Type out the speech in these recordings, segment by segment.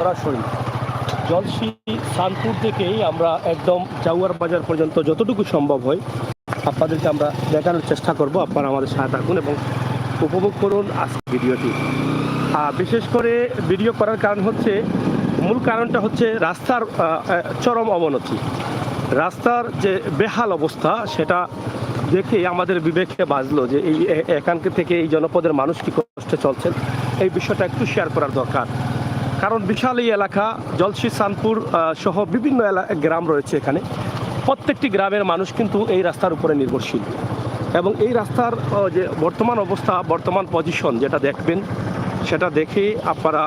সরাসরি জলসি সানপুর থেকেই আমরা একদম জাউয়ার বাজার পর্যন্ত যতটুকু সম্ভব হয় আপনাদেরকে আমরা দেখানোর চেষ্টা করব। আপনারা আমাদের সাথে থাকুন এবং উপভোগ করুন আজকের ভিডিওটি। বিশেষ করে ভিডিও করার কারণ হচ্ছে, মূল কারণটা হচ্ছে রাস্তার চরম অবনতি, রাস্তার যে বেহাল অবস্থা সেটা দেখে আমাদের বিবেকে বাজলো যে এই এখানকার থেকে এই জনপদের মানুষ কি কষ্টে চলছেন, এই বিষয়টা একটু শেয়ার করার দরকার। কারণ বিশাল এই এলাকা জলসি সানপুর সহ বিভিন্ন গ্রাম রয়েছে এখানে। প্রত্যেকটি গ্রামের মানুষ কিন্তু এই রাস্তার উপরে নির্ভরশীল এবং এই রাস্তার যে বর্তমান অবস্থা, বর্তমান পজিশন যেটা দেখবেন সেটা দেখে আপনারা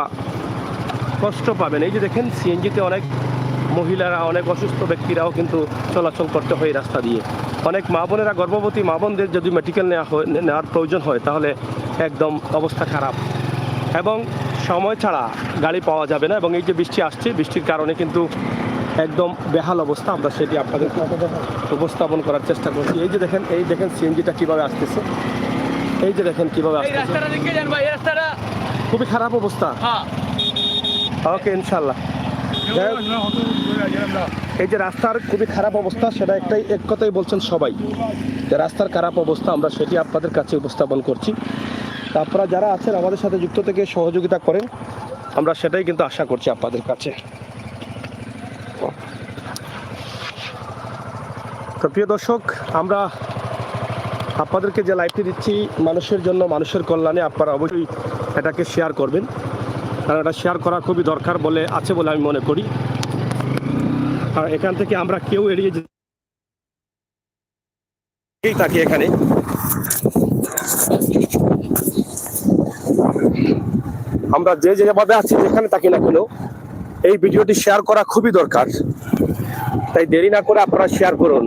কষ্ট পাবেন। এই যে দেখেন সিএনজিতে অনেক মহিলারা, অনেক অসুস্থ ব্যক্তিরাও কিন্তু চলাচল করতে হয় এই রাস্তা দিয়ে। অনেক মা বোনেরা, গর্ভবতী মা বোনদের যদি মেডিকেল নেওয়ার প্রয়োজন হয় তাহলে একদম অবস্থা খারাপ এবং সময় ছাড়া গাড়ি পাওয়া যাবে না। এবং এই যে বৃষ্টি আসছে, বৃষ্টির কারণে কিন্তু একদম বেহাল অবস্থা, আমরা সেটি আপনাদের উপস্থাপন করার চেষ্টা করছি। এই যে দেখেন, এই দেখেন সিএনজিটা কীভাবে আসতেছে, এই যে দেখেন কীভাবে আসতেছে, খুবই খারাপ অবস্থা। ওকে, ইনশাল্লাহ। এই যে রাস্তার খুবই খারাপ অবস্থা, সেটা এক কথাই বলছেন সবাই যে রাস্তার খারাপ অবস্থা, আমরা সেটি আপনাদের কাছে উপস্থাপন করছি। আপনারা যারা আছেন আমাদের সাথে যুক্ত থেকে সহযোগিতা করেন, আমরা সেটাই কিন্তু আশা করছি আপনাদের কাছে। তো প্রিয় দর্শক, আমরা আপনাদেরকে যে লাইভটি দিচ্ছি মানুষের জন্য, মানুষের কল্যাণে, আপনারা অবশ্যই এটাকে শেয়ার করবেন, কারণ এটা শেয়ার করা খুবই দরকার বলে আমি মনে করি। আর এখান থেকে আমরা কেউ এড়িয়ে যেতেই থাকি। এখানে আমরা যে যেভাবে আছি, যেখানে থাকি না কেন, এই ভিডিওটি শেয়ার করা খুবই দরকার। তাই দেরি না করে আপনারা শেয়ার করুন।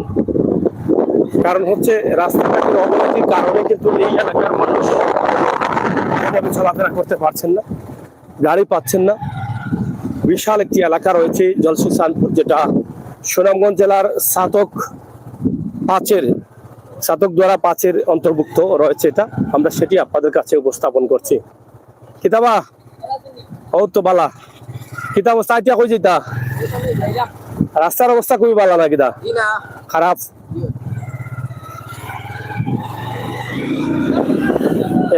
কারণ হচ্ছে রাস্তাঘাটের অবনতির কারণে কিন্তু এই এলাকার মানুষ এভাবে চলাফেরা করতে পারছেন না, গাড়ি পাচ্ছেন না। বিশাল একটি এলাকা রয়েছে জলসি সানপুর, যেটা সুনামগঞ্জ জেলার সাতকদ্বারা 5-এর অন্তর্ভুক্ত রয়েছে। এটা আমরা সেটি আপনাদের কাছে উপস্থাপন করছি। কিতাবা ও তো বালা কিতা অবস্থা আইতিয়া কই যেতা? রাস্তার অবস্থা খুবই ভালো না, কিতা খারাপ।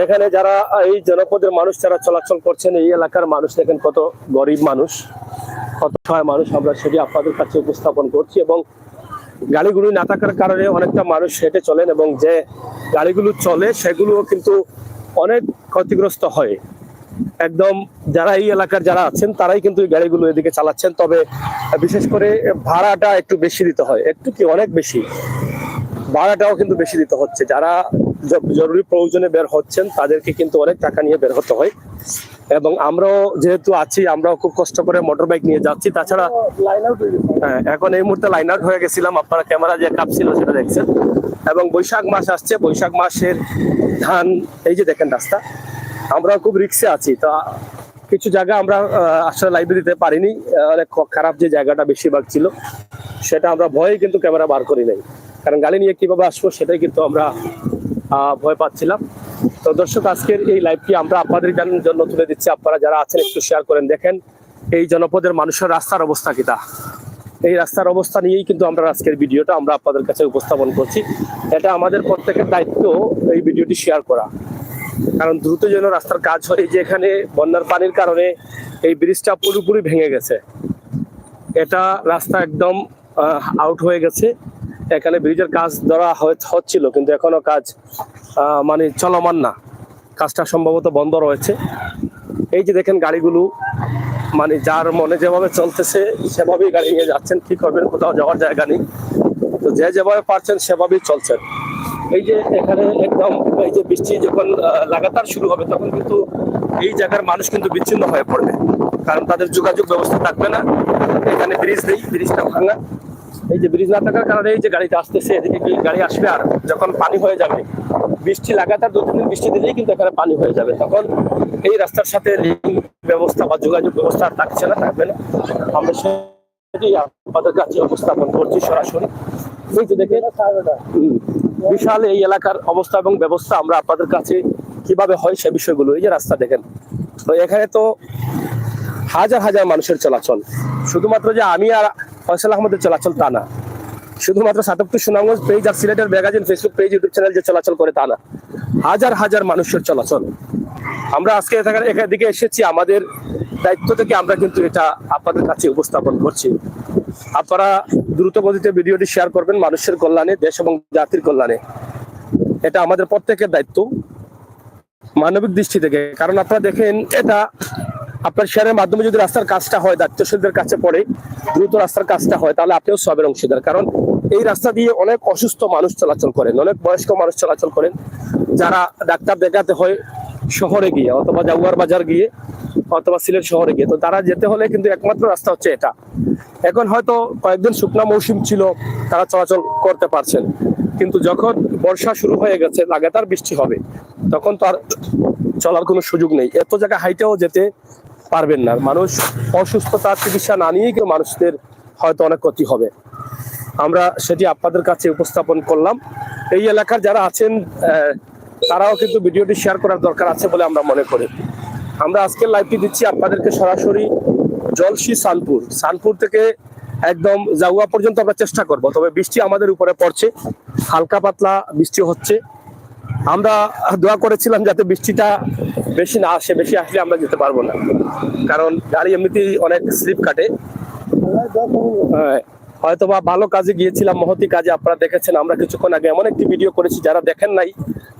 এখানে যারা এই জনপদের মানুষ যারা চলাচল করছেন, এই এলাকার মানুষ দেখেন কত গরিব মানুষ, কত সহায় মানুষ, আমরা সেটি আপনাদের কাছে উপস্থাপন করছি। এবং গাড়িগুলো না থাকার কারণে অনেকটা মানুষ হেঁটে চলেন এবং যে গাড়িগুলো চলে সেগুলোও কিন্তু অনেক ক্ষতিগ্রস্ত হয়। একদম যারা এই এলাকার যারা আছেন তারাই কিন্তু এই গাড়িগুলো এদিকে চালাচ্ছেন। তবে বিশেষ করে ভাড়াটা একটু বেশি দিতে হয়, একটু কি অনেক বেশি, ভাড়াটাও কিন্তু বেশি দিতে হচ্ছে। যারা জরুরি প্রয়োজনে বের হচ্ছেন তাদেরকে কিন্তু অনেক টাকা নিয়ে বের হতে হয়। এবং আমরাও যেহেতু আছি, আমরাও খুব কষ্ট করে মোটর বাইক নিয়ে যাচ্ছি। তাছাড়া এখন এই মুহূর্তে লাইন আউট হয়ে গেছিলাম, আপনারা ক্যামেরা যে কাঁপছিল সেটা দেখছেন। এবং বৈশাখ মাস আসছে, বৈশাখ মাসের ধান, এই যে দেখেন রাস্তা, আমরা খুব রিক্সে আছি। তা কিছু জায়গা আমরা আসলে লাইভে দিতে পারিনি, অনেক খারাপ যে জায়গাটা বেশিরভাগ ছিল, সেটা আমরা ভয়ে কিন্তু ক্যামেরা বার করি নাই, কারণ গাড়ি নিয়ে কিভাবে আসবো সেটাই কিন্তু আমরা ভয় পাচ্ছিলাম। তো দর্শক, আজকের এই লাইভটি আমরা আপনাদের জন্য তুলে দিচ্ছি। আপনারা যারা আছেন একটু শেয়ার করেন। দেখেন এই জনপদের মানুষের রাস্তার অবস্থা কিটা, এই রাস্তার অবস্থা নিয়েই কিন্তু আমরা আজকের ভিডিওটা আমরা আপনাদের কাছে উপস্থাপন করছি। এটা আমাদের প্রত্যেকের দায়িত্ব এই ভিডিওটি শেয়ার করা, কারণ দ্রুত যেন রাস্তার কাজ হয়। যে এখানে বন্যার পানির কারণে এই ব্রিজটা পুরোপুরি ভেঙে গেছে, এটা রাস্তা একদম আউট হয়ে গেছে। এখানে ব্রিজের কাজ ধরা হচ্ছিল, কিন্তু এখনো কাজ মানে চলমান না, কাজটা সম্ভবত বন্ধ রয়েছে। এই যে দেখেন গাড়িগুলো, মানে যার মনে যেভাবে চলতেছে সেভাবেই গাড়ি নিয়ে যাচ্ছেন। কি করবেন, কোথাও যাওয়ার জায়গা নেই, তো যে যেভাবে পারছেন সেভাবেই চলছেন। এই যে এখানে একদম এই যে বৃষ্টি যখন লাগাতার শুরু হবে, তখন কিন্তু এই জায়গার মানুষ কিন্তু বিচ্ছিন্ন হয়ে পড়বে, কারণ তাদের যোগাযোগ ব্যবস্থা থাকবে না। এখানে ব্রিজ নেই, ব্রিজটা ভাঙা। এই যে ব্রিজ না থাকার কারণে এই যে গাড়িটা আসতেছে, এদিকে গাড়ি আসবে, আর যখন পানি হয়ে যাবে, বৃষ্টি লাগাতার 2-3 দিন বৃষ্টি দিলেই কিন্তু এখানে পানি হয়ে যাবে, তখন এই রাস্তার সাথে ব্যবস্থা বা যোগাযোগ ব্যবস্থা থাকছে না, থাকবে না। আমরা সেটি আপনাদের কাছে উপস্থাপন করছি সরাসরি। এই যে দেখেন বিশাল এই এলাকার অবস্থা এবং ব্যবস্থা আমরা আপনাদের কাছে কিভাবে হয় সে বিষয়গুলো। এই যে রাস্তা দেখেন, তো এখানে তো হাজার হাজার মানুষের চলাচল। শুধুমাত্র যে আমি আর ফয়সাল আহমদের চলাচল তা না, শুধুমাত্র সাতক্ষীরা সুনামগঞ্জ পেজ আর সিলেটের magazine Facebook page YouTube channel যে চলাচল করে তা না, হাজার হাজার মানুষের চলাচল। আমরা আজকে এদিকে এসেছি, আমাদের দায়িত্ব থেকে আমরা কিন্তু এটা আপনাদের কাছে উপস্থাপন করছি। আপনারা দ্রুত গতিতে ভিডিওটি শেয়ার করবেন মানুষের কল্যাণে, দেশ এবং জাতির কল্যাণে। এটা আমাদের প্রত্যেকের দায়িত্ব মানবিক দৃষ্টি থেকে। কারণ আপনারা দেখেন, এটা আপনার শেয়ারের মাধ্যমে যদি রাস্তার কাজটা হয়, দায়িত্বশীলদের কাছে পড়ে দ্রুত রাস্তার কাজটা হয়, তাহলে আপনিও সবের অংশীদার। কারণ এই রাস্তা দিয়ে অনেক অসুস্থ মানুষ চলাচল করেন, অনেক বয়স্ক মানুষ চলাচল করেন, যারা ডাক্তার দেখাতে হয় শহরে গিয়ে, অথবা জাগুয়ার বাজার গিয়ে, অথবা সিলেট শহরে গিয়ে। তো তারা যেতে হলে কিন্তু একমাত্র রাস্তা হচ্ছে এটা। এখন হয়তো কয়েকদিন শুকনা মৌসুম ছিল, তারা চলাচল করতে পারছেন, কিন্তু যখন বর্ষা শুরু হয়ে গেছে, লাগাতার বৃষ্টি হবে, তখন তো আর চলার কোনো সুযোগ নেই। এত জায়গা হাইটেও যেতে পারবেন না। মানুষ অসুস্থতার চিকিৎসা না নিয়েই কেউ মানুষদের হয়তো অনেক ক্ষতি হবে। আমরা সেটি আপনাদের কাছে উপস্থাপন করলাম। এই এলাকার যারা আছেন তারাও কিন্তু ভিডিওটি শেয়ার করার দরকার আছে বলে আমরা মনে করি। আমরা আজকের লাইভটি দিচ্ছি আপনাদেরকে সরাসরি জলসি সানপুর থেকে একদম জাগুয়া পর্যন্ত আমরা চেষ্টা করব। তবে বৃষ্টি আমাদের উপরে পড়ছে, হালকা পাতলা বৃষ্টি হচ্ছে। আমরা দোয়া করেছিলাম যাতে বৃষ্টিটা বেশি না আসে, বেশি আসলে আমরা যেতে পারবো না, কারণ গাড়ি এমনিতেই অনেক স্লিপ কাটে। হয়তোবা ভালো কাজে গিয়েছিলাম, মহতি কাজে, আপনারা দেখেছেন। আমরা কিছুক্ষণ আগে এমন একটি ভিডিও করেছি, যারা দেখেন নাই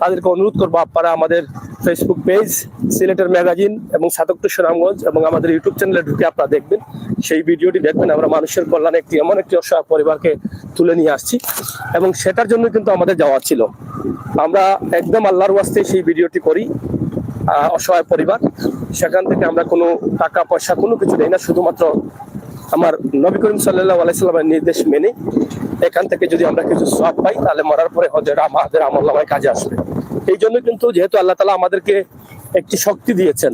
তাদেরকে অনুরোধ করবো আপনারা আমাদের ফেসবুক পেজ সিলেটের ম্যাগাজিন এবং সাতক্ষীরা সুনামগঞ্জ এবং আমাদের ইউটিউব চ্যানেলে ঢুকে আপনারা দেখবেন, সেই ভিডিওটি দেখবেন। আমরা মানুষের কল্যাণে এমন একটি অসহায় পরিবারকে তুলে নিয়ে আসছি, এবং সেটার জন্য কিন্তু আমাদের যাওয়া ছিল। আমরা একদম আল্লাহর ওয়াস্তে সেই ভিডিওটি করি। অসহায় পরিবার, সেখান থেকে আমরা কোনো টাকা পয়সা কোনো কিছু নেই না, শুধুমাত্র আমার নবী করিম সাল্লাল্লাহু আলাইহি সাল্লামের নির্দেশ মেনে এখান থেকে যদি আমরা কিছু সওয়াব পাই, তাহলে মরার পরে হয়তো আমাদের আমলনামায় কাজে আসবে। এই জন্য কিন্তু যেহেতু আল্লাহ তাআলা আমাদেরকে একটি শক্তি দিয়েছেন,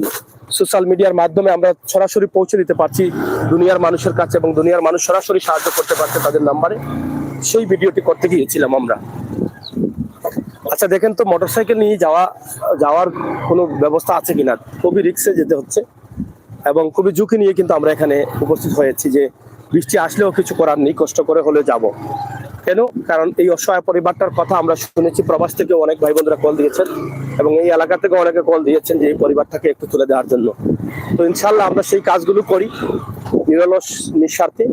সোশ্যাল মিডিয়ার মাধ্যমে আমরা সরাসরি পৌঁছে দিতে পারছি দুনিয়ার মানুষের কাছে, এবং দুনিয়ার মানুষ সরাসরি সাহায্য করতে পারছে তাদের নাম্বারে। সেই ভিডিওটি করতে গিয়েছিলাম আমরা। আচ্ছা দেখেন তো, মোটরসাইকেল নিয়ে যাওয়ার কোনো ব্যবস্থা আছে কিনা। খুবই রিস্কে যেতে হচ্ছে এবং খুবই ঝুঁকি নিয়ে কিন্তু আমরা এখানে উপস্থিত হয়েছি, যে বৃষ্টি আসলেও কিছু করার নেই, কষ্ট করে হলে যাব। কেন? কারণ এই অসহায় পরিবারটার কথা আমরা শুনেছি, প্রবাস থেকে অনেক ভাই বোনরা কল দিয়েছেন, এবং এই এলাকা থেকে অনেকে কল দিয়েছেন যে এই পরিবারটাকে একটু তুলে দেওয়ার জন্য। তো ইনশাল্লাহ আমরা সেই কাজগুলো করি নিরলস নিঃস্বার্থে।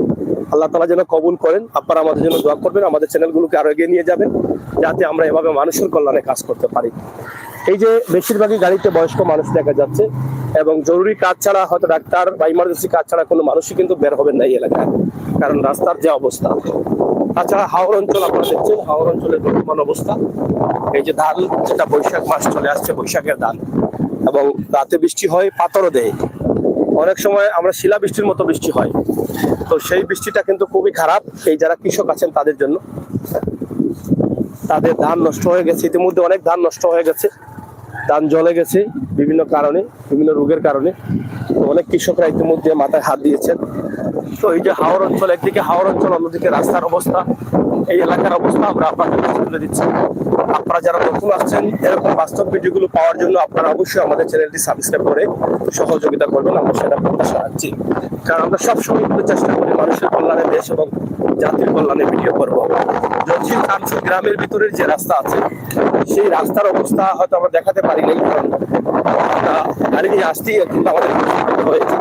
আল্লাহ তাআলা যেন কবুল করেন। আপনারা আমাদের জন্য দোয়া করবেন, আমাদের চ্যানেলগুলোকে আরো এগিয়ে নিয়ে যাবেন, যাতে আমরা এভাবে মানুষের কল্যাণে কাজ করতে পারি। এই যে বেশিরভাগই গাড়িতে বয়স্ক মানুষ দেখা যাচ্ছে, এবং জরুরি কাজ ছাড়া, হয়তো ডাক্তার বা ইমার্জেন্সি কাজ ছাড়া কোনো মানুষই কিন্তু বের হবেন না এই এলাকায়, কারণ রাস্তার যে অবস্থা। তাছাড়া হাওর অঞ্চল আপনারা দেখছেন, হাওর অঞ্চলের বর্তমান অবস্থা। এই যে ধান, যেটা বৈশাখ মাস চলে আসছে, বৈশাখের ধান, এবং রাতে বৃষ্টি হয়, পাথরও দেয়, অনেক সময় আমরা শিলা বৃষ্টির মতো বৃষ্টি হয়। তো সেই বৃষ্টিটা কিন্তু খুবই খারাপ এই যারা কৃষক আছেন তাদের জন্য। তাদের ধান নষ্ট হয়ে গেছে, ইতিমধ্যে অনেক ধান নষ্ট হয়ে গেছে, ধান জ্বলে গেছে বিভিন্ন কারণে, বিভিন্ন রোগের কারণে। অনেক কৃষকরা ইতিমধ্যে মাথায় হাত দিয়েছেন। তো এই যে হাওর অঞ্চল, একদিকে হাওর অঞ্চল, অন্যদিকে রাস্তার অবস্থা, এই এলাকার অবস্থা আমরা আপনাদের কাছে তুলে দিচ্ছি। আপনারা যারা নতুন আসছেন, এরকম বাস্তব ভিডিওগুলো পাওয়ার জন্য আপনারা অবশ্যই আমাদের চ্যানেলটি সাবস্ক্রাইব করে সহযোগিতা করবেন, আমরা সেটা প্রত্যাশা রাখছি। কারণ আমরা সবসময় কিন্তু চেষ্টা করি মানুষের কল্যাণে, দেশ এবং জাতির কল্যাণে ভিডিও করব। জলসি কানসুর গ্রামের ভিতরের যে রাস্তা আছে, সেই রাস্তার অবস্থা হয়তো আমরা দেখাতে পারি নাই, কারণ গাড়ি নিয়ে আসতেই কিন্তু আমাদের হয়েছে।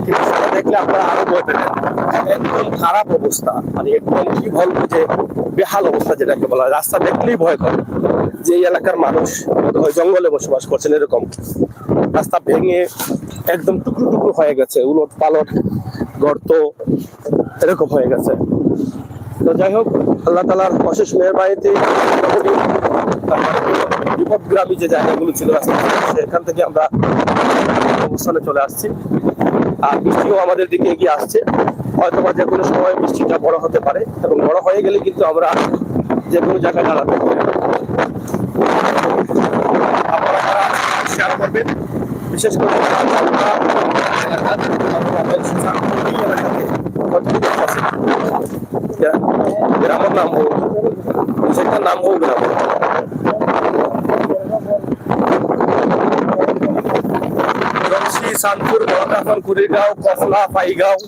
কিন্তু সেটা দেখলে আপনারা আরো ভয় পেলেন। একদম খারাপ অবস্থা, মানে একদম কি বলবো যে বেহাল অবস্থা যেটাকে বলা হয়। রাস্তা দেখলেই ভয় করে যে এই এলাকার মানুষ জঙ্গলে বসবাস করছেন। এরকম রাস্তা ভেঙে একদম টুকরো টুকরো হয়ে গেছে, উলট পালট গর্ত এরকম হয়ে গেছে। তো যাই হোক, আল্লাহ তাআলার অশেষ মেহেরবানিতে বিপদগ্রামী যে জায়গাগুলো ছিল রাস্তা, সেখান থেকে আমরা অবস্থানে চলে আসছি। আর বৃষ্টিও আমাদের দিকে এগিয়ে আসছে, হয়তো বা যে কোনো সময় বৃষ্টিটা বড় হতে পারে, এবং বড় হয়ে গেলে কিন্তু আমরা যে কোনো জায়গায় দাঁড়াতে পারি। আপনারা শেয়ার করবেন, বিশেষ করে গ্রামের নাম হোক, সেটার নাম হোক গ্রাম। চাঁদপুর, বড়কাফন, কুড়িগাঁও, কফলা, পাইগাঁও,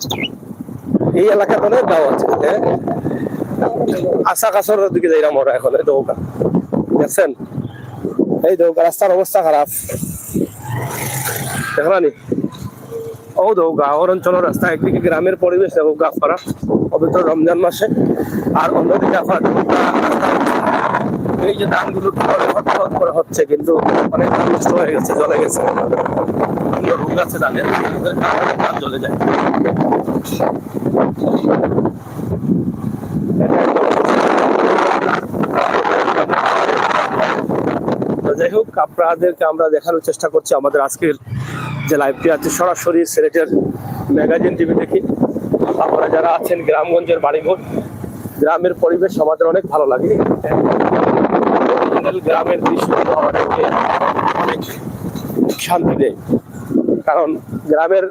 এই এলাকায় অনেক গাঁও আছে। আশা কাছরের দিকে যাই আমরা এখন, এই দৌকা দেখছেন, এই দৌকা রাস্তার অবস্থা খারাপ দেখলানি। ও দৌকা ওর অঞ্চলের রাস্তা, একদিকে গ্রামের পরিবেশ এবং গাছপালা পবিত্র রমজান মাসে, আর অন্যদিকে আপনার এই যে ধানগুলো করা হচ্ছে, কিন্তু অনেক ধান নষ্ট হয়ে গেছে, জ্বলে গেছে, রোগ আছে ধানের, ধান জ্বলে যায়। যাই হোক, আপনাদেরকে আমরা দেখানোর চেষ্টা করছি আমাদের আজকের যে লাইভটি আছে সরাসরি সিলেটের ম্যাগাজিন টিভি থেকে। আপনারা যারা আছেন গ্রামগঞ্জের বাড়িঘর, গ্রামের পরিবেশ আমাদের অনেক ভালো লাগে। গ্রামের দৃশ্য আমাদেরকে অনেক শান্তি দেয়, কারণ গ্রামের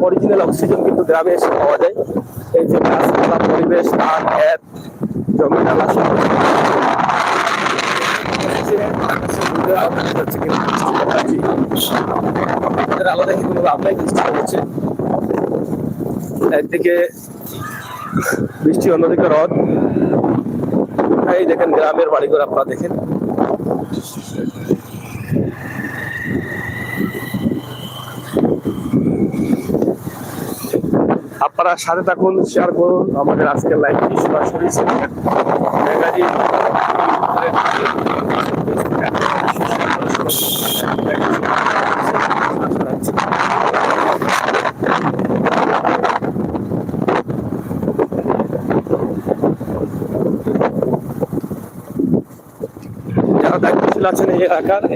অরিজিনাল অক্সিজেন কিন্তু গ্রামে এসে পাওয়া যায়। এই যে গাছপালা, পরিবেশ, ধান, ক্ষেত, জমি নালা আলো দেখে কোনো লাভ নাই, বৃষ্টি হচ্ছে, একদিকে বৃষ্টি অন্যদিকে রদ। এই দেখেন গ্রামের বাড়িঘর আপনারা দেখেন। আপনারা সাথে থাকুন, শেয়ার করুন আমাদের আজকের লাইভটি সরাসরি ম্যাগাজিন। যারা দায়িত্বশীল আছেন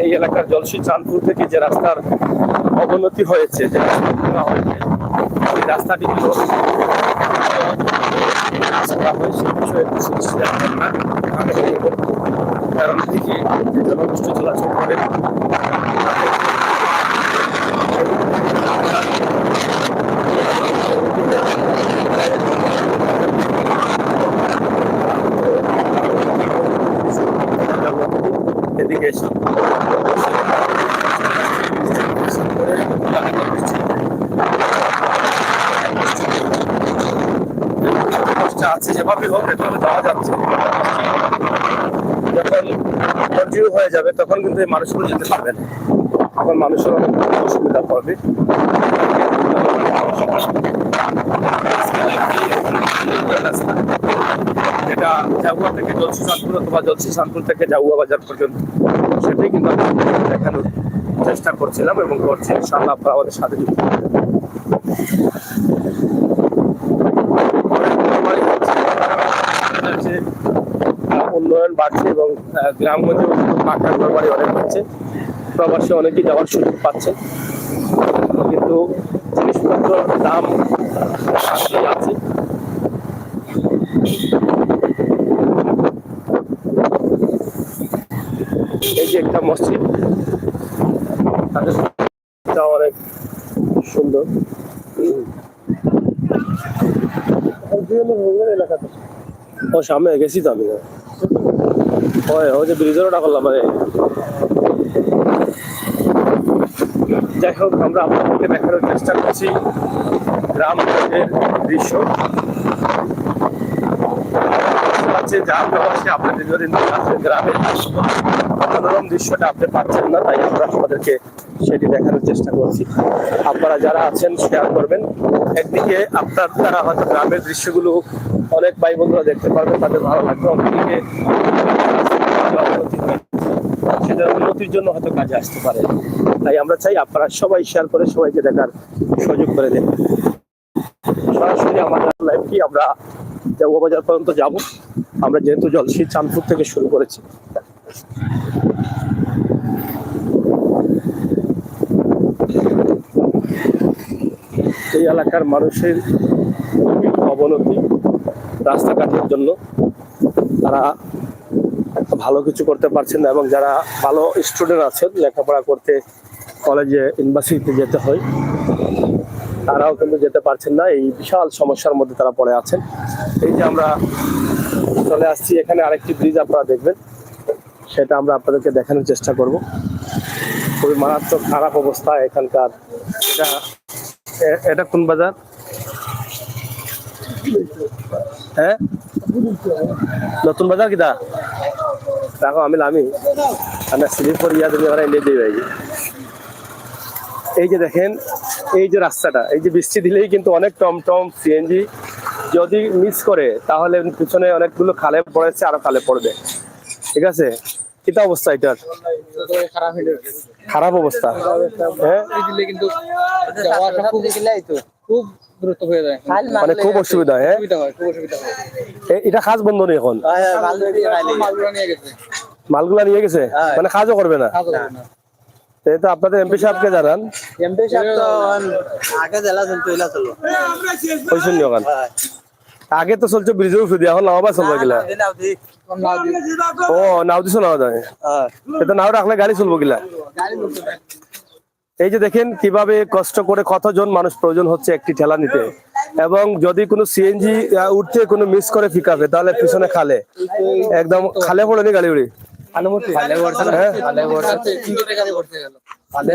এই এলাকার জলসি চাঁদপুর থেকে যে রাস্তার অবনতি হয়েছে, যে রাস্তাটি কারণ থেকে জনগোষ্ঠী চলাচল করে। এদিকে এসে আছে যেভাবে হোক এভাবে যাওয়া যাচ্ছে। যখন কন্টিনিউ হয়ে যাবে তখন কিন্তু এই মানুষগুলো যেতে পারবে না, তখন মানুষের অনেক অসুবিধা পড়বে। এটা জাগুয়া থেকে জলসি শান্তপুর অথবা জলসি শান্তপুর থেকে জাগুয়া বাজার পর্যন্ত, সেটাই কিন্তু আমরা দেখানোর চেষ্টা করছিলাম এবং করছি। ইনশাআল্লাহ আপনারা আমাদের সাথে যুক্ত উন্নয়ন বাড়ছে এবং গ্রামগঞ্জে পাকা ঘর বাড়ি অনেক হচ্ছে, প্রবাসী অনেকেই যাওয়ার সুযোগ পাচ্ছে, কিন্তু জিনিসপত্রের দাম আছে। এই যে একটা মসজিদ, অনেক সুন্দর এলাকাতে। ও সামনে গেছি তো আমি, ওই যে ব্রিজের ওটা করলাম। মানে যাই হোক, আমরা আপনাদেরকে দেখানোর চেষ্টা করছি গ্রামের দৃশ্য। যা প্রবাসী আপনাদের যদি গ্রামের মনোরম দৃশ্যটা আপনি পাচ্ছেন না, তাই আমরা আপনাদেরকে সেটি দেখানোর চেষ্টা করছি। আপনারা যারা আছেন শেয়ার করবেন। একদিকে আপনার দ্বারা হয়তো গ্রামের দৃশ্যগুলো অনেক ভাই বন্ধুরা দেখতে পারবেন, তাদের ভালো লাগবে। অন্যদিকে সেটার উন্নতির জন্য হয়তো কাজে আসতে পারে। তাই আমরা চাই আপনারা সবাই শেয়ার করে সবাইকে দেখার সুযোগ করে দেন। সরাসরি আমাদের লাইভটি আমরা জাগুয়া বাজার পর্যন্ত যাব। আমরা যেহেতু জলসি চাঁদপুর থেকে শুরু করেছি, এই এলাকার মানুষের অবনতি রাস্তাঘাটের জন্য, তারা ভালো কিছু করতে পারছেন না, এবং যারা ভালো স্টুডেন্ট আছেন লেখাপড়া করতে কলেজে ইউনিভার্সিটিতে যেতে হয়, তারাও কিন্তু যেতে পারছেন না। এই বিশাল সমস্যার মধ্যে তারা পড়ে আছেন। এই যে আমরা চলে আসছি, এখানে আরেকটি ব্রিজ আপনারা দেখবেন, সেটা আমরা আপনাদেরকে দেখানোর চেষ্টা করব। খুবই মারাত্মক খারাপ অবস্থা এখানকার এটা কোন বাজার? হ্যাঁ, নতুন বাজার কিটা দেখো আমি স্লিপ করিয়া তুমি ওরা এনে দিই ভাই। এই যে দেখেন, এই যে রাস্তাটা, এই যে বৃষ্টি দিলেই কিন্তু অনেক টমটম সিএনজি যদি মিস করে তাহলে পিছনে অনেকগুলো খালে পড়েছে, আরো খালে পড়বে। ঠিক আছে, কিটা অবস্থা এটার? খারাপ অবস্থা। হ্যাঁ, খুব দ্রুত হয়ে যায়, মানে খুব অসুবিধা। হ্যাঁ, এটা কাজ বন্ধ নেই এখন, মালগুলা নিয়ে গেছে, মানে কাজও করবে না। এই তো আপনাদের এমপি সাহেবকে জানান। এমপি সাহেব তো আগে জেলা চলতো, এলা চলবো কইছেন ওখান আগে তো চলছে ব্রিজের উপর দিয়ে, এখন নাও বা চলবে গিলা? ও নাও দিছো, নাও যায় এটা নাও রাখলে গাড়ি চলবো গিলা? এই যে দেখেন কিভাবে কষ্ট করে কতজন মানুষ প্রয়োজন হচ্ছে একটি ঠেলা নিতে, এবং যদি কোনো সিএনজি উঠতে কোনো মিস করে পিকআপে তাহলে পিছনে খালে, একদম খালে পড়েনি গাড়ি উড়ি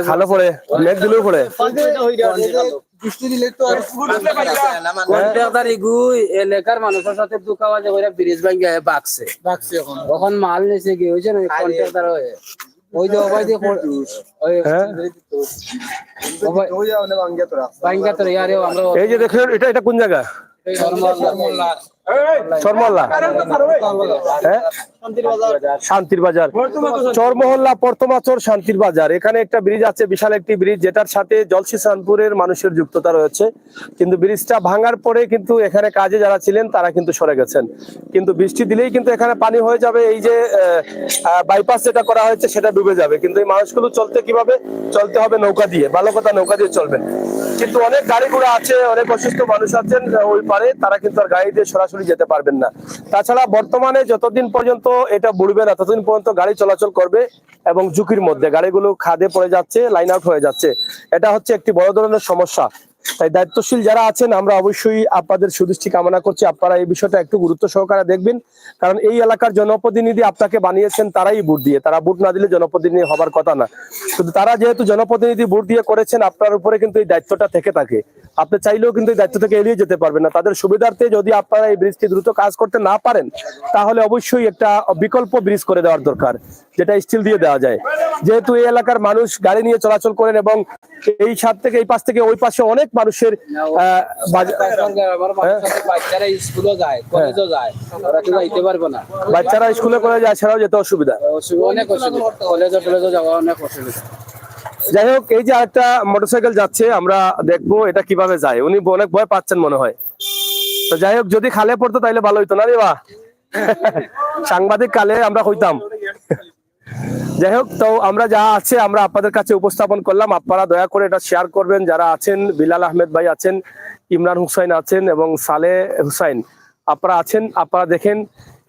খালে পড়ে, মেঘ দিলেও পড়ে। এলাকার মানুষের সাথে দুঃখাবাজে করে ব্রিজ ভাঙ্গা বাকছে তখন মাল নিচে কি হয়েছে না কন্ট্রাক্টর হয়ে ওই যে ওই যে এই যে দেখেন এটা কোন জায়গা? চরমহল্লা, শান্তির বাজার, চরমহল্লা, পর্তমাচর, শান্তির বাজার। এখানে একটা ব্রিজ আছে, বিশাল একটি ব্রিজ, যেটার সাথে জলসিসানপুরের মানুষের যুক্ততা রয়েছে। কিন্তু ব্রিজটা ভাঙার পরে কিন্তু এখানে কাজে যারা ছিলেন তারা কিন্তু সরে গেছেন। কিন্তু বৃষ্টি দিলেই কিন্তু এখানে পানি হয়ে যাবে। এই যে বাইপাস যেটা করা হয়েছে সেটা ডুবে যাবে। কিন্তু এই মানুষগুলো চলতে কিভাবে? চলতে হবে নৌকা দিয়ে, ভালো কথা নৌকা দিয়ে চলবেন। কিন্তু অনেক গাড়ি ঘোড়া আছে, অনেক অসুস্থ মানুষ আছেন ওই পারে, তারা কিন্তু আর গাড়ি দিয়ে সরাসরি যেতে পারবেন না। তাছাড়া বর্তমানে যতদিন পর্যন্ত এটা বুড়বে না ততদিন পর্যন্ত গাড়ি চলাচল করবে, এবং ঝুঁকির মধ্যে গাড়িগুলো খাদে পড়ে যাচ্ছে, লাইন আউট হয়ে যাচ্ছে। এটা হচ্ছে একটি বড় ধরনের সমস্যা। তাই দায়িত্বশীল যারা আছেন আমরা অবশ্যই আপনাদের সুদৃষ্টি কামনা করছি, আপনারা এই বিষয়টা একটু গুরুত্ব সহকারে দেখবেন। কারণ এই এলাকার জনপ্রতিনিধি আপনাকে বানিয়েছেন তারাই ভোট দিয়ে, তারা ভোট না দিলে জনপ্রতিনিধি হবার কথা না। শুধু তারা যেহেতু জনপ্রতিনিধি ভোট দিয়ে করেছেন, আপনার উপরে কিন্তু এই দায়িত্বটা থেকে থাকে। আপনি চাইলেও কিন্তু এই দায়িত্ব থেকে এড়িয়ে যেতে পারবেন না। তাদের সুবিধার্থে যদি আপনারা এই ব্রিজটি দ্রুত কাজ করতে না পারেন তাহলে অবশ্যই একটা বিকল্প ব্রিজ করে দেওয়ার দরকার, যেটা স্টিল দিয়ে দেওয়া যায়। যেহেতু এই এলাকার মানুষ গাড়ি নিয়ে চলাচল করেন, এবং এই সাইড থেকে এই পাশ থেকে ওই পাশে অনেক মানুষের বাচ্চারা স্কুলে করে যায়, সেটাও যেতে অসুবিধা। যাই হোক, এই যে আরেকটা মোটরসাইকেল যাচ্ছে, আমরা দেখবো এটা কিভাবে যায়। উনি অনেক ভয় পাচ্ছেন মনে হয়। তো যাই হোক, যদি খালে পড়তো তাইলে ভালো হইতো না রে বা সাংবাদিক কালে আমরা হইতাম। যাই হোক, তো আমরা যা আছে আমরা আপনাদের কাছে উপস্থাপন করলাম। আপনারা দয়া করে এটা শেয়ার করবেন। যারা আছেন, বিলাল আহমেদ ভাই আছেন, ইমরান হুসাইন আছেন এবং সালে হুসাইন আপনারা আছেন, আপনারা দেখেন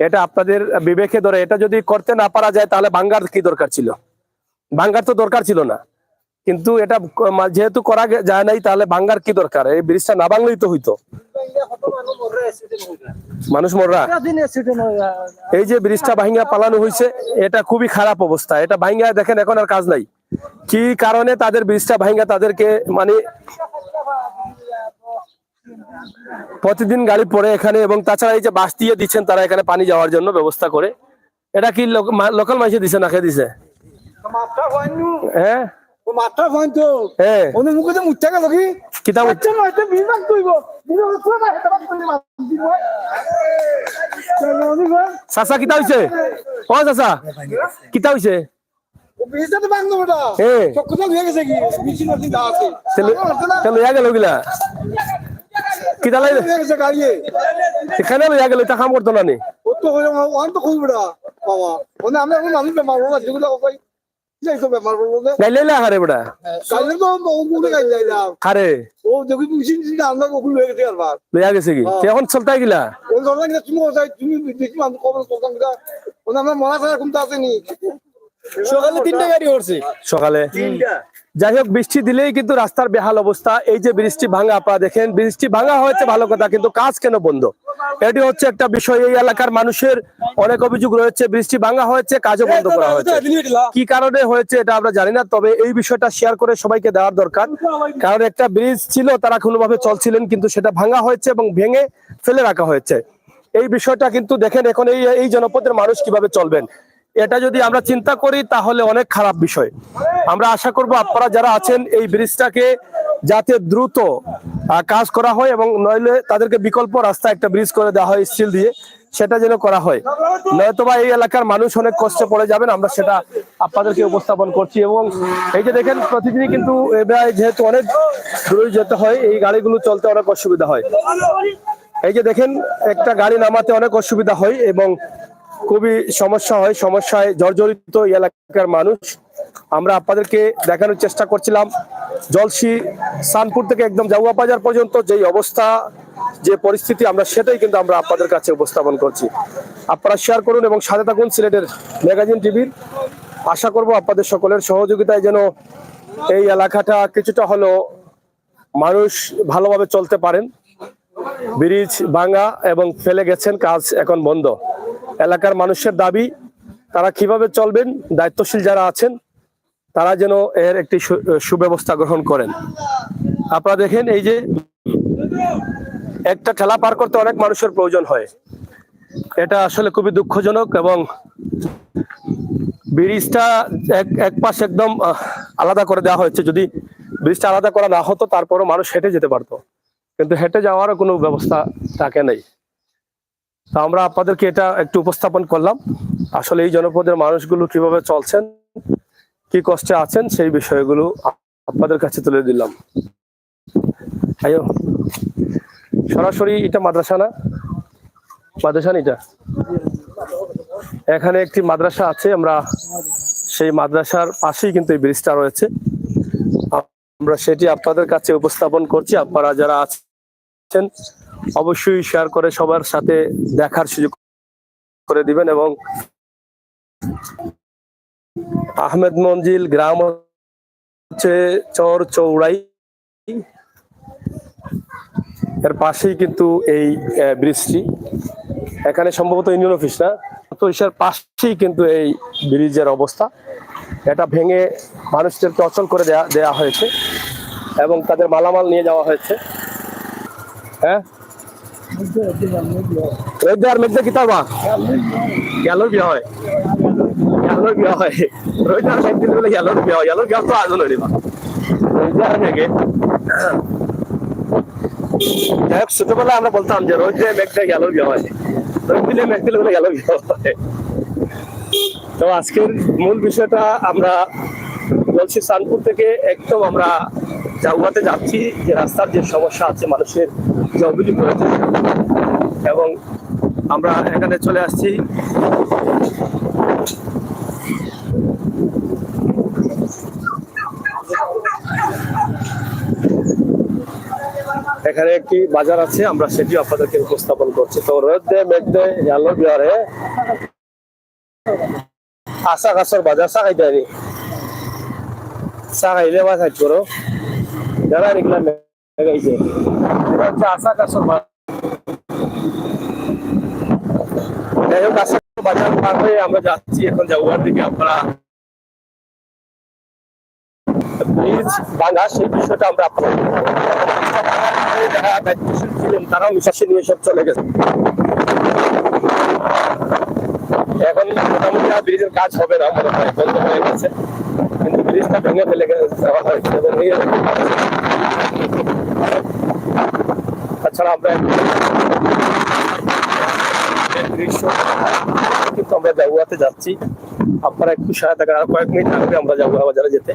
এটা আপনাদের বিবেকে ধরে। এটা যদি করতে না পারা যায় তাহলে ভাঙ্গার কি দরকার ছিল? ভাঙ্গার তো দরকার ছিল না, কিন্তু এটা যেহেতু করা যায় নাই তাহলে ভাঙ্গার কি দরকার? এই ব্রিজটা না ভাঙলেই তো হইতো। মানুষ মররা, এই যে ব্রিজটা ভাঙ্গা পালানো হয়েছে, এটা খুবই খারাপ অবস্থা। এটা ভাঙ্গা দেখেন এখন আর কাজ নাই। কি কারণে তাদের ব্রিজটা ভাঙ্গা তাদেরকে মানে প্রতিদিন গাড়ি পড়ে এখানে, এবং তাছাড়া এই যে বাস দিয়ে দিচ্ছেন তারা এখানে পানি যাওয়ার জন্য ব্যবস্থা করে। এটা কি লোকাল মাইসে দিছে না খেয়ে দিছে? হ্যাঁ, চাচা কিতা হইছে? ও চাচা কিতা হইছে? এখানে লইয়া গেল, এটা কাম করতো না নি? এখন চলতে গিলা সকালে 3টা গাড়ি করছে, সকালে যাই হোক, বৃষ্টি দিলেই কিন্তু রাস্তার বেহাল অবস্থা। এই যে ব্রিজটি ভাঙা, আপনারা দেখেন, ব্রিজটি ভাঙা হয়েছে ভালো কথা, কিন্তু কাজ কেন বন্ধ? এটি হচ্ছে একটা বিষয়। এই এলাকার মানুষের অনেক অভিযোগ রয়েছে, বৃষ্টি ভাঙা হয়েছে, কাজও বন্ধ করা হয়েছে। কি কারণে হয়েছে এটা আমরা জানি না, তবে এই বিষয়টা শেয়ার করে সবাইকে দেওয়ার দরকার। কারণ একটা ব্রিজ ছিল, তারা কোনোভাবে চলছিলেন, কিন্তু সেটা ভাঙা হয়েছে এবং ভেঙে ফেলে রাখা হয়েছে। এই বিষয়টা কিন্তু দেখেন, এখন এই জনপদের মানুষ কিভাবে চলবেন, এটা যদি আমরা চিন্তা করি তাহলে অনেক খারাপ বিষয়। আমরা আশা করব আপনারা যারা আছেন এই ব্রিজটাকে যাতে দ্রুত কাজ করা হয়, এবং নইলে তাদেরকে বিকল্প রাস্তা একটা ব্রিজ করে দেওয়া হয় স্টিল দিয়ে, সেটা যেন করা হয়। নয়তোবা এই এলাকার মানুষ অনেক কষ্টে পড়ে যাবেন, আমরা সেটা আপনাদেরকে উপস্থাপন করছি। এবং এই যে দেখেন, প্রতিদিনই কিন্তু যেহেতু অনেক দূরে যেতে হয়, এই গাড়িগুলো চলতে অনেক অসুবিধা হয়। এই যে দেখেন, একটা গাড়ি নামাতে অনেক অসুবিধা হয় এবং খুবই সমস্যা হয়, সমস্যায় জর্জরিত এই এলাকার মানুষ। আমরা আপনাদেরকে দেখানোর চেষ্টা করছিলাম জলসি সানপুর থেকে একদম জাউয়া বাজার পর্যন্ত যেই অবস্থা, যে পরিস্থিতি, আমরা সেটাই কিন্তু আমরা আপনাদের কাছে উপস্থাপন করছি। আপনারা শেয়ার করুন এবং সাথে থাকুন সিলেটের ম্যাগাজিন টিভির। আশা করব আপনাদের সকলের সহযোগিতায় যেন এই এলাকাটা কিছুটা হলেও মানুষ ভালোভাবে চলতে পারেন। ব্রিজ ভাঙা এবং ফেলে গেছেন, কাজ এখন বন্ধ। এলাকার মানুষের দাবি, তারা কিভাবে চলবেন, দায়িত্বশীল যারা আছেন তারা যেন এর একটি সুব্যবস্থা গ্রহণ করেন। আপনারা দেখেন, এই যে একটা ঠেলা পার করতে অনেক মানুষের প্রয়োজন হয়, এটা আসলে খুবই দুঃখজনক। এবং ব্রিজটা এক পাশ একদম আলাদা করে দেওয়া হয়েছে। যদি ব্রিজটা আলাদা করা না হতো, তারপরও মানুষ হেঁটে যেতে পারতো, কিন্তু হেঁটে যাওয়ারও কোনো ব্যবস্থা থাকে নেই। তা আমরা আপনাদেরকে এটা একটু উপস্থাপন করলাম, আসলে এই জনপদের মানুষগুলো কিভাবে চলছেন, কি কষ্টে আছেন, সেই বিষয়গুলো আপনাদের কাছে তুলে দিলাম। আয়ো, সরাসরি এটা মাদ্রাসা না, মাদ্রাসা এটা, এখানে একটি মাদ্রাসা আছে, আমরা সেই মাদ্রাসার পাশেই কিন্তু এই ব্রিজটা রয়েছে। আমরা সেটি আপনাদের কাছে উপস্থাপন করছি। আপনারা যারা আছেন অবশ্যই শেয়ার করে সবার সাথে দেখার সুযোগ করে দিবেন। এবং আহমেদ মঞ্জিল গ্রাম হচ্ছে চর চৌড়াই, এর পাশেই কিন্তু এই ব্রিজটি। এখানে সম্ভবত ইউনিয়ন অফিস না, তো এর পাশেই কিন্তু এই ব্রিজের অবস্থা। এটা ভেঙে মানুষদেরকে অচল করে দেয়া হয়েছে এবং তাদের মালামাল নিয়ে যাওয়া হয়েছে। হ্যাঁ, রোজগার মধ্যে কি তারবা গেল বিয়া হয়, গেলোর বিয়া হয়, রোজগার একদিন বলে গেলোর বিয়া হয়, গেলোর বিয়া তো আজ হলো নিবা রোজগার থেকে। যাই হোক, ছোটবেলায় আমরা বলতাম যে রোজ দিয়ে মেঘটা গেলোর বিয়া হয়, রোজ দিলে মেঘ দিলে বলে গেলোর বিয়া হয়। তো আজকের মূল বিষয়টা, আমরা বলছি সানপুর থেকে একদম আমরা জাউয়াতে যাচ্ছি, যে রাস্তার যে সমস্যা আছে, মানুষের যে অভিযোগ রয়েছে, এবং আমরা এখানে চলে আসছি এখানে একটি বাজার আছে, আমরা সেটি আপনাদেরকে উপস্থাপন করছি। তো রোদ দে মেঘ দে গেলো বিহারে আশা গাছর বাজার সাকাই দেয়নি, সাকাইলে বা সাইড করো যারা দেখলাম গাইছে, এটা হচ্ছে আশা গাছর বাজার। যাই হোক, আশা বাজার পার হয়ে আমরা যাচ্ছি এখন জাউয়ার দিকে। আপনারা ব্রিজ ভাঙা সেই বিষয়টা আমরা যারা দায়িত্বশীল ছিলেন তারাও বিশ্বাসী নিয়ে সব চলে গেছে। এখন মোটামুটি আর ব্রিজের কাজ হবে না মনে হয়, বন্ধ হয়ে গেছে, কিন্তু ব্রিজটা ভেঙে ফেলে দেওয়া হয়েছে। এবং তাছাড়া আমরা দৃশ্য কিন্তু আমরা জাউয়াতে যাচ্ছি, আপনারা একটু সহায়তা করেন। আর কয়েক মিনিট লাগবে আমরা জাউয়া বাজারে যেতে।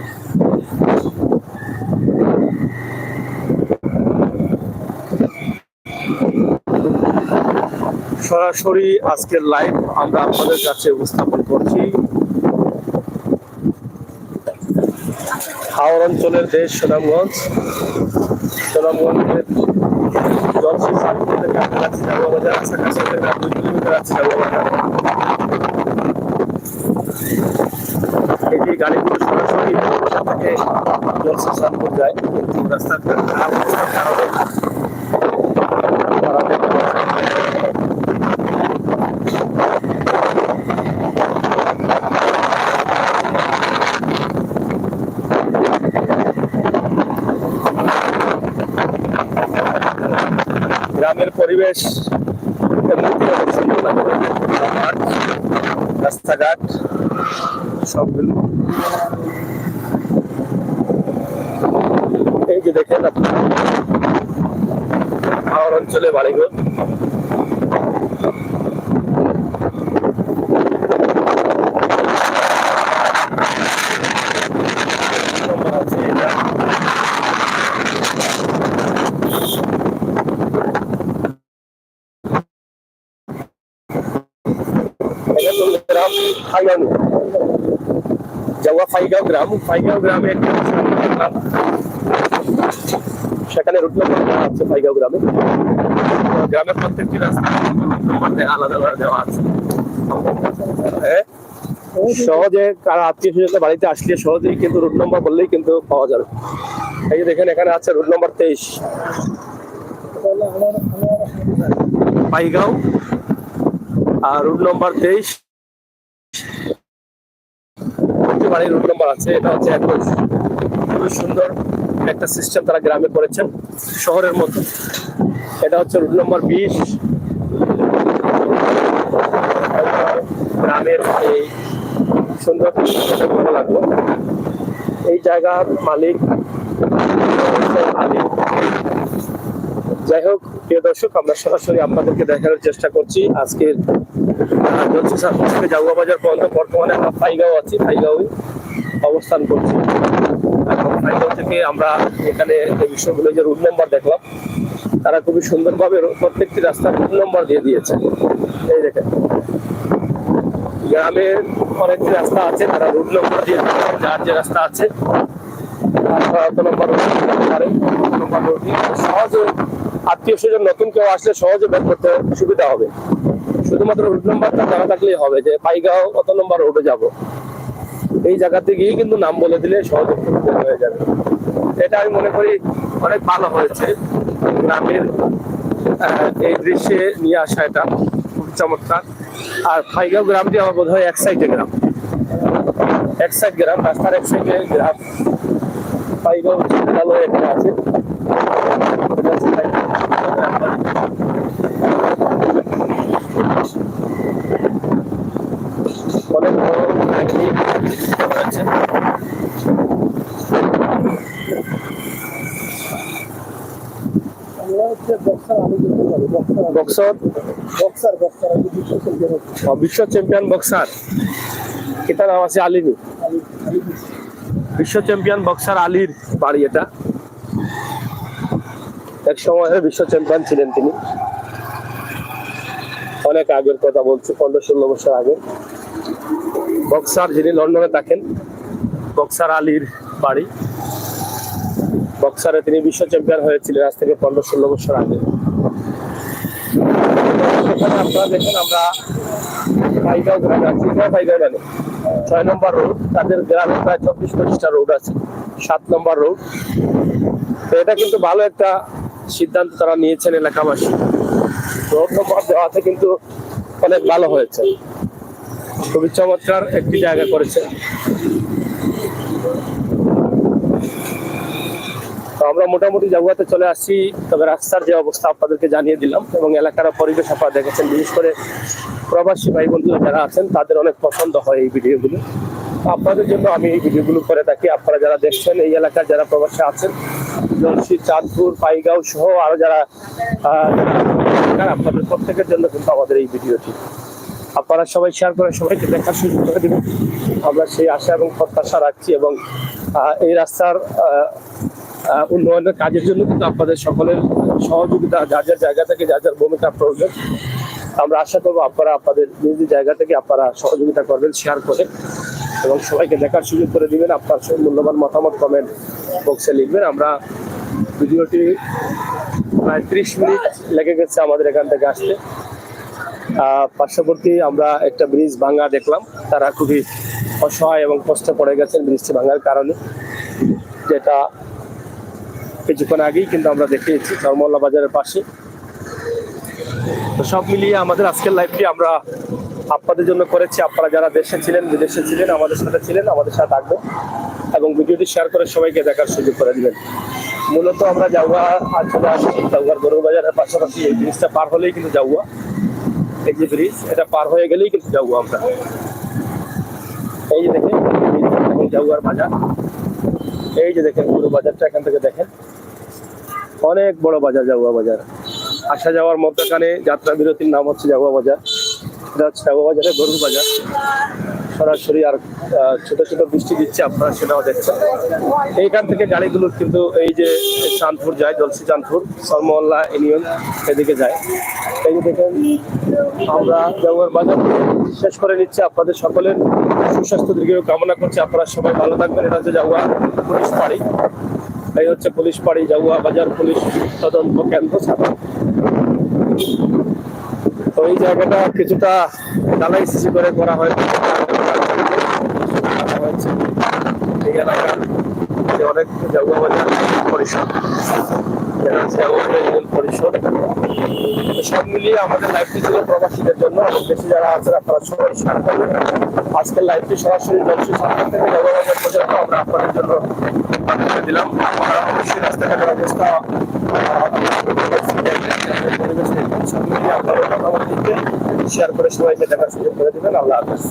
সরাসরি আজকের লাইভ আমরা আপনাদের কাছে উপস্থাপন করছি। হাওর অঞ্চলের দেশ সুনামগঞ্জ, সুনামগঞ্জের জলসি সানপুর থেকে আমরা যাচ্ছি জাউয়া বাজার, কাছাকাছি 2 কিলোমিটার আছে জাউয়া বাজার। এই যে গাড়িগুলো সরাসরি থেকে রাস্তার খারাপ অবস্থার কারণে তারা দেখতে পাচ্ছে। গ্রামের পরিবেশ এমনিতেই অনেক সুন্দর লাগে। মাঠ, রাস্তাঘাট সবগুলো এই যে দেখেন আপনার পাহাড় অঞ্চলে বাড়িঘর। গ্রাম ফাইগাঁও, জাওয়া ফাইগাঁও গ্রাম। ফাইগাঁও গ্রামে একটা দেখলাম, সেখানে রুট নম্বর দেওয়া আছে ফাইগাঁও গ্রামে। গ্রামের প্রত্যেকটি রাস্তা আলাদা আলাদা দেওয়া আছে। হ্যাঁ, সহজে কারা আত্মীয় স্বজনদের বাড়িতে আসলে সহজেই কিন্তু রুট নম্বর বললেই কিন্তু পাওয়া যাবে। এই যে দেখেন এখানে আছে রুট নম্বর 23 ফাইগাঁও, আর রুট নম্বর 23 বাড়ির রুট নম্বর আছে। এটা হচ্ছে একদম খুবই সুন্দর একটা সিস্টেম তারা গ্রামে করেছেন শহরের মতো। এটা হচ্ছে রুট নম্বর 20 গ্রামের এই সুন্দর ভালো লাগলো। এই জায়গার মালিক যাই হোক, প্রিয় দর্শক, আমরা সরাসরি আপনাদেরকে দেখানোর চেষ্টা করছি আজকের জাগুয়া বাজার পর্যন্ত। বর্তমানে আমরা ফাইগাঁও আছি, ফাইগাঁও অবস্থান করছি। ফাইগাঁও থেকে আমরা এখানে এই বিষয়গুলো যে রুট নম্বর দেখলাম, তারা খুবই সুন্দরভাবে প্রত্যেকটি রাস্তার রুট নম্বর দিয়ে দিয়েছে। এই দেখেন গ্রামের অনেকটি রাস্তা আছে, তারা রুট নম্বর দিয়ে যার যে রাস্তা আছে সহজে আত্মীয় স্বজন নতুন কেউ আসলে সহজে বের করতে সুবিধা হবে। শুধুমাত্র রুট নম্বরটা জানা থাকলেই হবে যে ফাইগাঁও কত নম্বর রোডে যাব, এই জায়গাতে গিয়ে কিন্তু নাম বলে দিলে সহজে হয়ে যাবে। এটা আমি মনে করি অনেক ভালো হয়েছে গ্রামের এই দৃশ্যে নিয়ে আসা, এটা খুব চমৎকার। আর ফাইগাঁও গ্রামটি আমার বোধ হয় এক সাইডে গ্রাম, এক সাইড গ্রাম, রাস্তার এক সাইডে গ্রাম। ফাইগাঁও চিকিৎসালয় এখানে আছে। অনেক বড় রয়েছে। বিশ্ব চ্যাম্পিয়ন বক্সার, এটা নাম আছে আলিনী। বিশ্ব চ্যাম্পিয়ন বক্সার আলীর বাড়ি এটা। এক সময় বিশ্ব চ্যাম্পিয়ন ছিলেন তিনি, অনেক আগের কথা বলছি, 15-16 বছর আগে। বক্সার যিনি লন্ডনে থাকেন, বক্সার আলীর বাড়ি। বক্সারে তিনি বিশ্ব চ্যাম্পিয়ন হয়েছিলেন আজ থেকে 15-16 বছর আগে। আপনারা দেখেন আমরা ফাইগাঁও গ্রামে আছি। ফাইগাঁও গ্রামে 6 নম্বর রোড, তাদের গ্রামে প্রায় 24-25টা রোড আছে। 7 নম্বর রোড। তো এটা কিন্তু ভালো একটা সিদ্ধান্ত তারা নিয়েছেন এলাকাবাসী। রোড নম্বর দেওয়াতে কিন্তু অনেক ভালো হয়েছে, খুবই চমৎকার একটি জায়গা করেছে। আমরা মোটামুটি জায়গাতে চলে আসছি, তবে রাস্তার যে অবস্থা আপনাদেরকে জানিয়ে দিলাম এবং এলাকার পরিবেশ আপনারা দেখেছেন। বিশেষ করে প্রবাসী ভাই বন্ধুরা যারা আছেন তাদের অনেক পছন্দ হয় এই ভিডিওগুলো। আপনাদের জন্য আমি এই ভিডিওগুলো করে থাকি। আপনারা যারা দেখছেন এই এলাকার যারা প্রবাসী আছেন, জলসি, চাঁদপুর, পাইগাঁও সহ আরো যারা আপনাদের প্রত্যেকের জন্য কিন্তু আমাদের এই ভিডিওটি আপনারা সবাই শেয়ার করে সবাইকে দেখার সুযোগ করে দিবেন। আমরা সেই আশা এবং প্রত্যাশা রাখছি এবং এই রাস্তার উন্নয়নের কাজের জন্য কিন্তু আপনাদের সকলের সহযোগিতা, যার যার জায়গা থেকে যার যার ভূমিকা প্রয়োজন, আমরা আশা করবো আপনারা আপনাদের নিজ জায়গা থেকে আপনারা সহযোগিতা করবেন, শেয়ার করে এবং সবাইকে দেখার সুযোগ করে দিবেন। আপনার মূল্যবান মতামত কমেন্ট বক্সে লিখবেন। আমরা ভিডিওটি প্রায় 30 মিনিট লেগে গেছে আমাদের এখান থেকে আসতে। পার্শ্ববর্তী আমরা একটা ব্রিজ ভাঙা দেখলাম, তারা খুবই অসহায় এবং কষ্টে পড়ে গেছেন ব্রিজটি ভাঙার কারণে, যেটা কিছুক্ষণ আগেই কিন্তু আমরা দেখিয়েছি ধর্মল্লা বাজারের পাশে। তো সব মিলিয়ে আমাদের আজকের লাইভটি আমরা আপনাদের জন্য করেছি। আপনারা যারা দেশে ছিলেন বিদেশে ছিলেন আমাদের সাথে ছিলেন, আমাদের সাথে থাকবেন এবং ভিডিওটি শেয়ার করে সবাইকে দেখার সুযোগ করে দিবেন। মূলত আমরা জাউয়া আর চলে আসি জাউয়ার গরুর বাজারের পাশাপাশি। এই ব্রিজটা পার হলেই কিন্তু জাউয়া, এই যে ব্রিজ এটা পার হয়ে গেলেই কিন্তু জাউয়া আমরা। এই যে দেখেন এবং জাউয়ার বাজার, এই যে দেখেন পুরো বাজারটা এখান থেকে দেখেন, অনেক বড় বাজার জাউয়া বাজার। আসা যাওয়ার মধ্যখানে যাত্রা বিরতির নাম হচ্ছে জাউয়া বাজার। এটা হচ্ছে জাউয়া বাজারে গরুর বাজার। সরাসরি আর ছোট ছোট বৃষ্টি দিচ্ছে, আপনারা সেটাও দেখছেন। এইখান থেকে গাড়িগুলো কিন্তু এই যে চাঁদপুর যায়, জলসি চাঁদপুর সরমহল্লা ইউনিয়ন এদিকে যায়। এই যে দেখেন আমরা জাউয়ার বাজার শেষ করে নিচ্ছি। আপনাদের সকলের সুস্বাস্থ্য দীর্ঘ কামনা করছি। আপনারা সবাই ভালো থাকবেন। এটা হচ্ছে জাউয়া পুলিশ পাড়ি, এই হচ্ছে পুলিশ পাড়ি জাউয়া বাজার পুলিশ তদন্ত কেন্দ্র ছাড়া। তো এই জায়গাটা কিছুটা ঢালাই সিসি করে করা হয়েছে। এই এলাকার যে অনেক জাউয়া বাজার পরিষদ, এটা হচ্ছে জাউয়া ইউনিয়ন পরিষদ। সব মিলিয়ে আমাদের লাইভটি ছিল প্রবাসীদের জন্য এবং দেশে যারা আছেন আপনারা সবাই শেয়ার করবেন। আজকের লাইভটি সরাসরি জলসি সরকার থেকে জাউয়া বাজার পর্যন্ত আমরা আপনাদের জন্য দিলাম। আপনারা অবশ্যই রাস্তাঘাটের অবস্থা সব মিলিয়ে আপনারা মতামত দিতে শেয়ার করে সবাইকে দেখার সুযোগ করে দিবেন। আল্লাহ হাফেজ।